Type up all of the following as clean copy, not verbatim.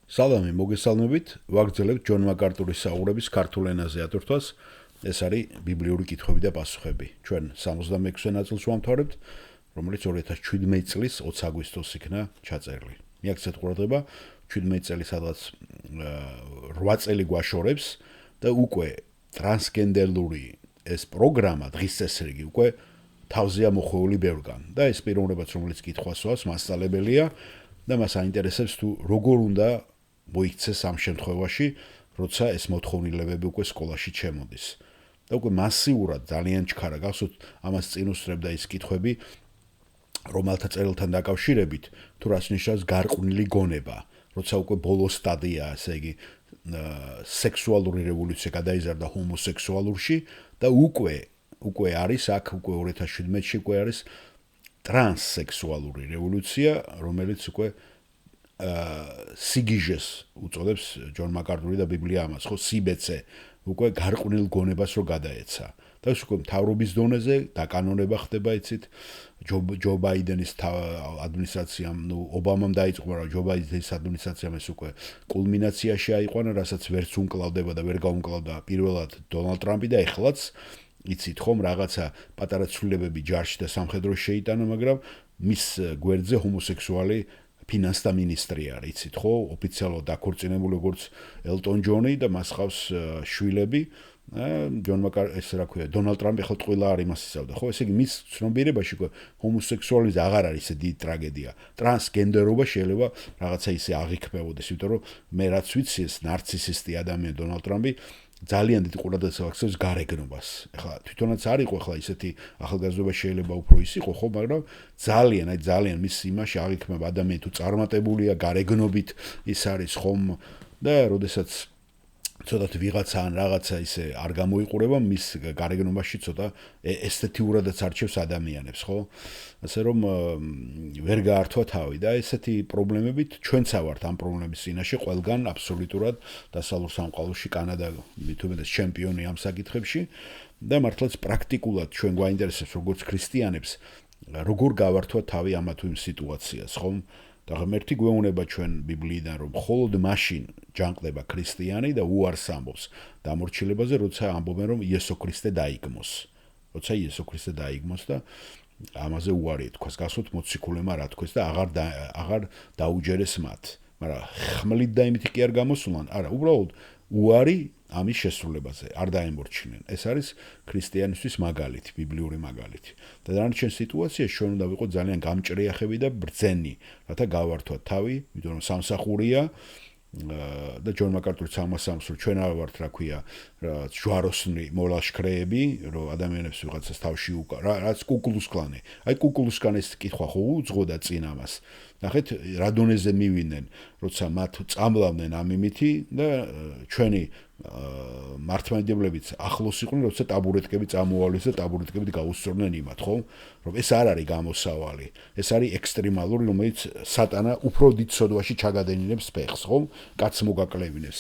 სალამი, მოგესალმებით. ვაგრძელებთ ჯონ მაკარტურის საუბრების ქართულ ენაზე ატვირთვას. ეს არის ბიბლიური კითხვები და პასუხები. ჩვენ 66-ვე ნაწილს ვამთავრებთ, რომელიც 2017 წლის 20 აგვისტოს იქნა ჩაწერილი. მიაქცეთ ყურადღება, 17 წელი სადღაც 8 წელი გვაშორებს და უკვე ტრანსგენდერული ეს პროგრამა დღის წესრიგი უკვე თავზეა მოხვეული ბევრგან და ეს პიროვნებაც რომელიც კითხვასვავს მასწავლებელია და მას აინტერესებს თუ როგორ უნდა მოიქცეს ამ შემთხვევაში, როცა ეს მოთხოვნილებები უკვე სკოლაში ჩემოდის. და უკვე მასიურად ძალიან ჩქარა გახსოვთ, ამას წინ უსწრებდა ის კითხვები, რომელთა წერილთან დაკავშირებით, თუ რას ნიშნავს გარყვნილი გონება, როცა უკვე ბოლო სტადია, ასე იგი, სექსუალური რევოლუცია გადაიზარდა ჰომოსექსუალურში და უკვე არის აქ უკვე 2017-ში უკვე არის ტრანსსექსუალური რევოლუცია, რომელიც უკვე სიგიჟეს უწოდებს ჯონ მაკარტური და ბიბლია ამას, ხო, სიბეცე უკვე გარყვნილ გონებას რო გადაეცა. და ეს უკვე მთავრობის დონეზე დაკანონება ხდება, იცით, ჯო ბაიდენის ადმინისტრაციამ, ობამამ დაიწყო, მაგრამ ჯო ბაიდენის ადმინისტრაციამ ეს უკვე კულმინაციაში აიყვანა, რასაც ვერც უნკლავდება და ვერ გაუნკლავდა პირველად დონალდ ტრამპი და ეხლაც იცით ხომ რაღაცა პატარა ცვლილებები ჯარში და სამხედროში შეიტანა, მაგრამ მის გვერდზე ჰომოსექსუალი ფინანსთა მინისტრი არის, იცით ხო, ოფიციალურად დაქორწინებული როგორც ელტონ ჯონი და მას ჰყავს შვილები. ჯონ მაკარტური, ეს რა ქვია, დონალდ ტრამპი ხო ტყუილა არ იმას იცავდა, ხო, ესე იგი მის ცნობიერებაში ჰომოსექსუალიზმი აღარ არის ესე დიდი ტრაგედია. ტრანსგენდერობა შეიძლება რაღაცა ისე აღიქმებოდეს, იმიტომ რომ მე რაც ვიცი, ეს ნარცისისტი ადამიანი დონალდ ტრამპი ძალიან დიდი ყურადღებას აქცევს გარეგნობას. ეხლა თვითონაც არ იყო ეხლა ისეთი ახალგაზრდობა შეიძლება უფრო ის იყო, ხო, მაგრამ ძალიან მის იმაში აღიქმება ადამიანი თუ წარმატებულია გარეგნობით ის არის ხომ და როდესაც ცოტათ ვიღაცა ან რაღაცა ისე არ გამოიყურება მის გარეგნობაში ცოტა ესთეტიურადაც არჩევს ადამიანებს, ხო? ასე რომ ვერ გაართვა თავი და ესეთი პრობლემებით ჩვენც ავართ ამ პრობლემების წინაშე ყველგან აბსოლუტურად დასავლურ სამყაროში კანადა მithumedes ჩემპიონი ამ საკითხებში და მართლაც პრაქტიკულად ჩვენ გვაინტერესებს როგორც ქრისტიანებს როგორ გავართვა თავი ამა თუ იმ სიტუაციას, ხო? და ღმერთი გვეუბნება ჩვენ ბიბლიიდან რომ მხოლოდ მაშინ ჯანყდება ქრისტიანი და უარს ამბობს დამორჩილებაზე, როცა ამბობენ რომ იესო ქრისტე დაიგმოს. როცა იესო ქრისტე დაიგმოს და ამაზე უარი ეთქვას. გასვოთ მოციქულებმა რა თქვეს და აღარ დაუჯერეს მათ. მაგრამ ხმლით და იმით კი არ გამოსულან, არა, უბრალოდ უარი ამის შესრულებაზე არ დაემორჩინენ. ეს არის ქრისტიანისთვის მაგალითი, ბიბლიური მაგალითი. და დანარჩენ სიტუაციაში ჩვენ უნდა ვიყოთ ძალიან გამჭრიახები და ბრძენი, რათა გავართვათ თავი, იმიტომ რომ სამსახურია და ჯონ მაკარტურიც ამას ამბობს, რომ ჩვენ არ ვართ, რა ქვია, ჯვაროსნი მოლაშქრეები, რომ ადამიანებს ვიღაცას თავში რაც კუკლუს კლანი. აი კუკლუს კლანის კითხვა ხო უძღოდა წინ ამას. ნახეთ, რა დონეზე მივიდნენ, როცა მათ წამლავდნენ ამ იმითი და ჩვენი მართლმადიდებლებიც ახლოს იყვნენ, როცა ტაბურეტკები წამოვალეს და ტაბურეტკებით გაუსწორდნენ იმათ, ხო? რომ ეს არ არის გამოსავალი. ეს არის ექსტრემალური, რომელიც სატანა უფრო დიდ სოდვაში ჩაგადენინებს ფეხს, ხო? კაც მოგაკლევინებს.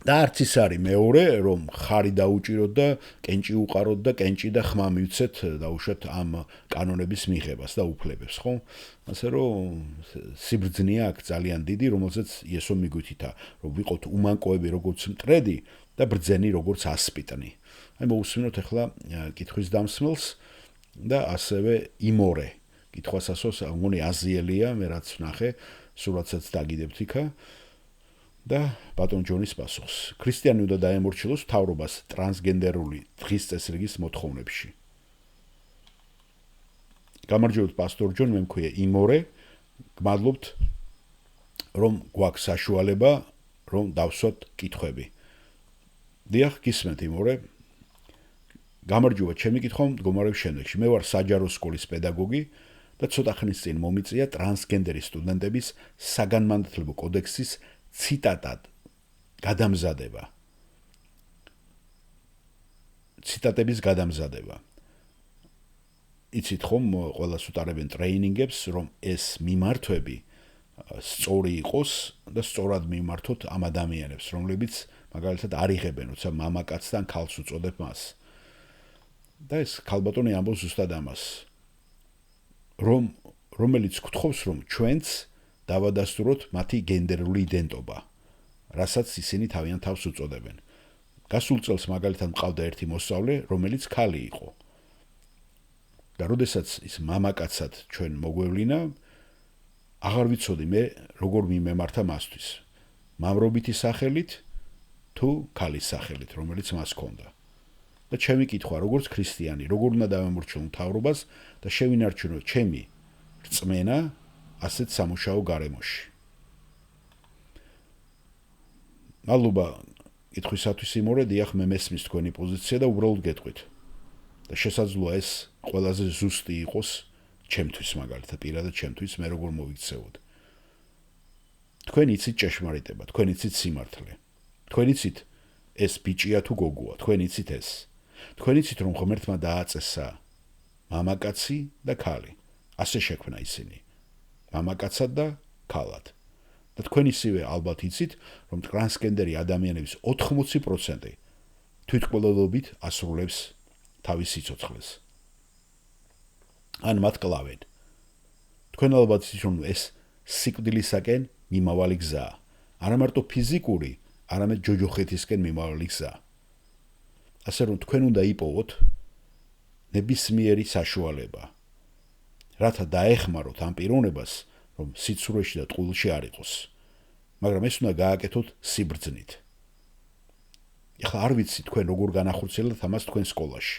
და არც ის არის მეორე, რომ ხარი დაუჭიროთ და კენჭი უყაროთ და კენჭი და ხმა მივცეთ დაუშვათ ამ კანონების მიღებას და უფლებებს, ხო? ასე რომ სიბრძნეა აქ ძალიან დიდი, რომელზეც იესო მიგვითითა, რომ ვიყოთ უმანკოები როგორც მტრედი და ბრძენი როგორც ასპიტნი. აი მოусმინოთ ახლა კითხვის დამსმელს და ასევე იმორე. კითხვას ასოს, მგონი აზიელია, მე რაც ვნახე, სურათსაც დაგიდებთ იქა. და ბატონ ჯონის პასუხს. ქრისტიანი უნდა დაემორჩილოს მთავრობას ტრანსგენდერული დღის წესრიგის მოთხოვნებში. გამარჯობთ პასტორ ჯონ, მე მქვია იმორე. გმადლობთ რომ გვაქვს საშუალება რომ დავსვათ კითხვები. დიახ, გისმენთ იმორე. გამარჯობა, ჩემი კითხვა მდგომარეობს შემდეგში. მე ვარ საჯარო სკოლის პედაგოგი და ცოტა ხნის წინ მომიწია ტრანსგენდერის სტუდენტების საგანმანათლებლო კოდექსის ციტატად გადამზადება. ციტატების გადამზადება. იცით ხომ, ყველას უტარებენ ტრეინინგებს, რომ ეს მიმართვები სწორი იყოს და სწორად მიმართოთ ამ ადამიანებს, რომლებიც მაგალითად არ იღებენ, როცა მამაკაცთან ქალს უწოდებ მას. და ეს ქალბატონი ამბობს ზუსტად ამას, რომელიც გთხოვს, რომ ჩვენც დავადასტუროთ მათი გენდერული იდენტობა, რასაც ისინი თავიანთ თავს უწოდებენ. გასულ წელს მაგალითად მყავდა ერთი მოსწავლე, რომელიც ქალი იყო. და როდესაც ის მამაკაცად ჩვენ მოგვევლინა, აღარ ვიცოდი მე როგორ მიმემართა მასთვის. მამრობითი სახელით თუ ქალის სახელით, რომელიც მას ჰქონდა. და ჩემი კითხვა, როგორც ქრისტიანი, როგორ უნდა დავემორჩილო მთავრობას და შევინარჩუნო ჩემი რწმენა ასეთ სამუშაო გარემოში. მადლობა კითხვისათვის იმორე, დიახ, მე მესმის თქვენი პოზიცია და უბრალოდ გეტყვით. და შესაძლოა ეს ყველაზე ზუსტი იყოს ჩემთვის მაგალითად, პირადად ჩემთვის, მე როგორ მოვიქცევოდ. თქვენ იცით ჭეშმარიტება, თქვენ იცით სიმართლე. თქვენ იცით ეს ბიჭია თუ გოგოა, თქვენ იცით ეს. თქვენ იცით რომ ღმერთმა დააწესა მამაკაცი და ქალი. ასე შექმნა ისინი. მამაკაცად და ქალად. და თქვენ ისევე ალბათ იცით რომ ტრანსგენდერი ადამიანების 80% თვითკვლელობით ასრულებს თავის სიცოცხლეს. ან მათ კლავენ. თქვენ ალბათ იცით რომ ეს სიკვდილისაკენ მიმავალი გზაა. არა მარტო ფიზიკური, არამედ ჯოჯოხეთისკენ მიმავალი გზაა. ასე რომ თქვენ უნდა იპოვოთ ნებისმიერი საშუალება, რათა დაეხმაროთ ამ პიროვნებას, რომ სიცრუეში და ტყუილში არ იყოს. მაგრამ ეს უნდა გააკეთოთ სიბრძნით. ეხლა არ ვიცი თქვენ როგორ განახორციელოთ ამას თქვენ სკოლაში.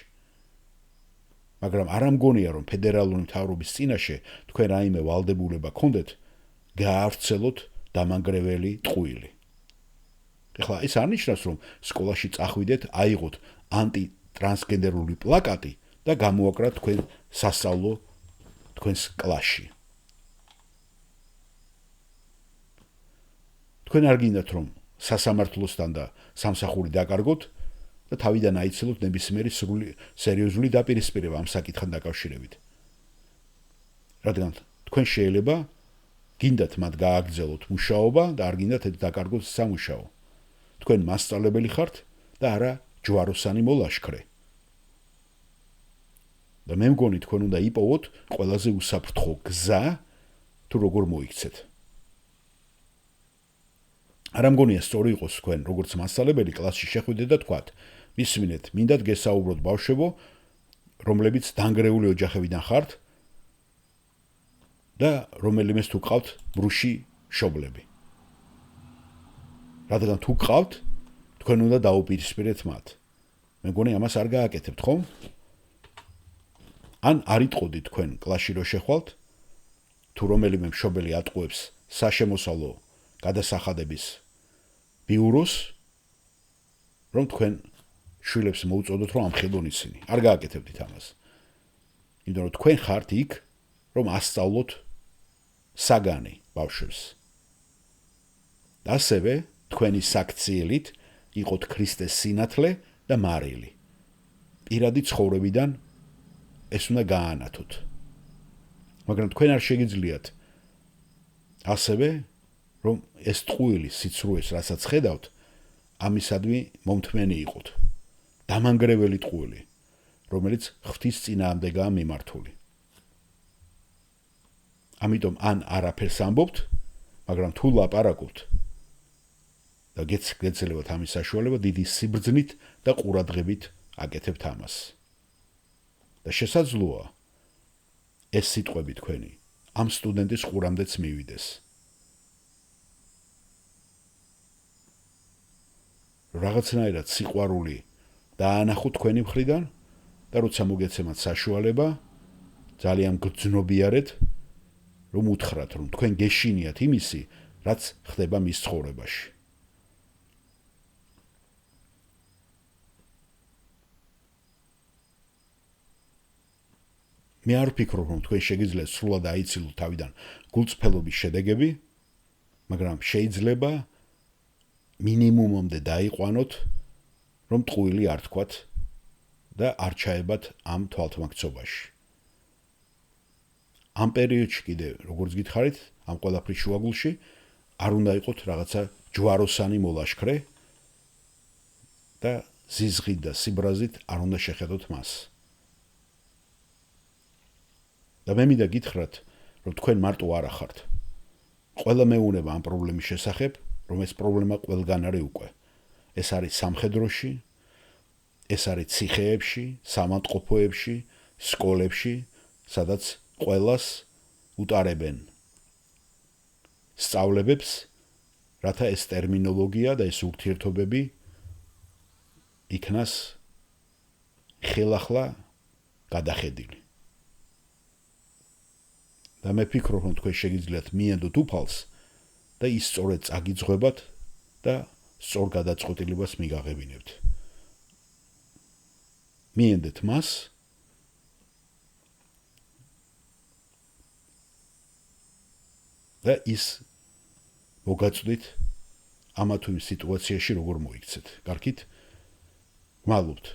მაგრამ არ ამგონია რომ ფედერალური მთავრობის წინაშე თქვენ რაიმე ვალდებულება გქონდეთ გაავრცელოთ დამანგრეველი ტყუილი. ეხლა ეს არ ნიშნავს რომ სკოლაში წახვიდეთ, აიღოთ ანტიტრანსგენდერული პლაკატი და გამოაკრათ თქვენ სასწავლო თქვენს კლასში. თქვენ არ გინდათ რომ სასამართლოსთან და სამსახური დაკარგოთ და თავიდან აიცილოთ ნებისმიერი სერიოზული დაპირისპირება ამ საკითხთან დაკავშირებით. რადგან თქვენ შეიძლება გინდათ მათ გააგრძელოთ მუშაობა და არ გინდათ დაკარგოთ სამუშაო. თქვენ მასწავლებელი ხართ და არა ჯვაროსანი მოლაშქრე. და მე მგონი თქვენ უნდა იპოვოთ ყველაზე უსაფრთხო გზა თუ როგორ მოიქცეთ. არ ამგონია სწორი იყოს თქვენ როგორც მასწავლებელი კლასში შეხვიდეთ და თქვათ, მისმინეთ, მინდათ გესაუბროთ ბავშვებო, რომლებიც დანგრეული ოჯახებიდან ხართ და რომელიმეს თუ ყავთ ბრუში შობლები. რადგან თუ ყავთ, თქვენ უნდა დაუპირისპირეთ მათ. მე მგონი ამას არ გააკეთებთ, ხომ? ან არ იტყოდით თქვენ კლასში რო შეხვალთ, თუ რომელიმე მშობელი ატყუებს საშემოსავლო გადასახადების ბიუროს, რომ თქვენ შვილებს მოუწოდოთ რომ ამხელონ ისინი. არ გააკეთებდით ამას. იმიტომ რომ თქვენ ხართ იქ, რომ ასწავლოთ საგანი ბავშვებს. ასევე თქვენი საქციელით იყოთ ქრისტეს სინათლე და მარილი. პირადი ცხოვრებიდან ეს უნდა გაანათოთ. მაგრამ თქვენ არ შეგიძლიათ ასევე რომ ეს ტყუილი სიცრუეს, რასაც ხედავთ, ამისადმი მომთმენი იყოთ. დამანგრეველი ტყუილი, რომელიც ღვთის წინააღმდეგაა მიმართული. ამიტომ ან არაფერს ამბობთ, მაგრამ თუ ლაპარაკობთ და გეცლებათ ამის საშუალება, დიდი სიბრძნით და ყურადღებით აკეთებთ ამას. და შესაძლოა ეს სიტყვები თქვენი ამ სტუდენტის ყურამდეც მივიდეს. რაღაცნაირად სიყვარული დაანახოთ თქვენი მხრიდან და როცა მოგეცემათ საშუალება, ძალიან გძნობიარეთ, რომ უთხრათ, რომ თქვენ გეშინიათ იმისი, რაც ხდება მის ცხოვრებაში. მე არ ვფიქრობ, რომ თქვენ შეგიძლიათ სრულად აიცილოთ თავიდან გულწრფელობის შედეგები, მაგრამ შეიძლება მინიმუმამდე დაიყვანოთ, რომ ტყუილი არ თქვათ და არ ჩაებათ ამ თვალთმაქცობაში. ამ პერიოდში კიდე, როგორც გითხარით, ამ ყველაფრის შუაგულში არ უნდა იყოთ რაღაცა ჯვაროსანი მოლაშქრე და ზიზღით და სიბრაზით არ უნდა შეხედოთ მას. და მე მინდა გითხრათ, რომ თქვენ მარტო არ ახართ. ყველა მეუნება ამ პრობლემის შესახებ, რომ ეს პრობლემა ყველგან არის უკვე. ეს არის სამხედროში, ეს არის ციხეებში, სამავტყოფოებში, სკოლებში, სადაც ყველას უტარებენ სწავლებებს, რათა ეს ტერმინოლოგია და ეს ურთიერთობები იქნას ხელახლა გადახედილი. და მე ვფიქრობ, რომ თქვენ შეგიძლიათ მიენდოთ უფალს და ის სწორედ წაგიძღვებათ და სწორ გადაწყვეტილებას მიგაღებინებთ. მიენდეთ მას და ის მოგაწვდით ამა თუ იმ სიტუაციაში როგორ მოიქცეთ. კარგით? გმადლობთ.